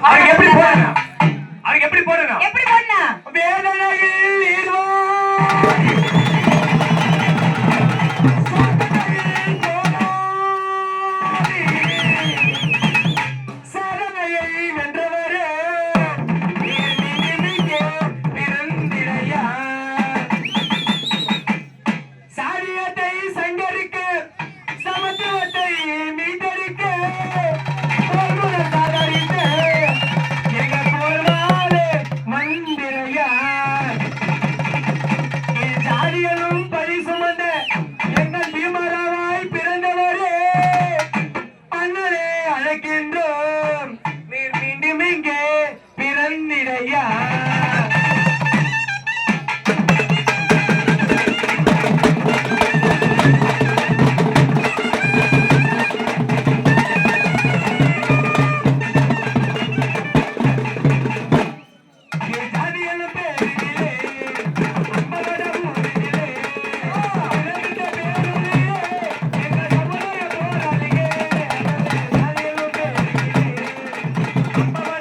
அதுக்கு எப்படி போடணும்? அதுக்கு எப்படி போடணும்? எப்படி போடனா? வேதனையில் சரணையை வென்றவரே பிறந்திரையா சாரியத்தை சங்கரிக்க சமத்துவத்தை மீட்டெடுக்க சாதரித்து எங்க போர்வாலே மந்திரையா சாரியனும் பரி சுமந்த எங்கள் பீமராவாய் பிறந்தவரே அண்ணனே அழைக்கின்றோம் நீர் மீண்டும் இங்கே பிறந்திரையா Bye.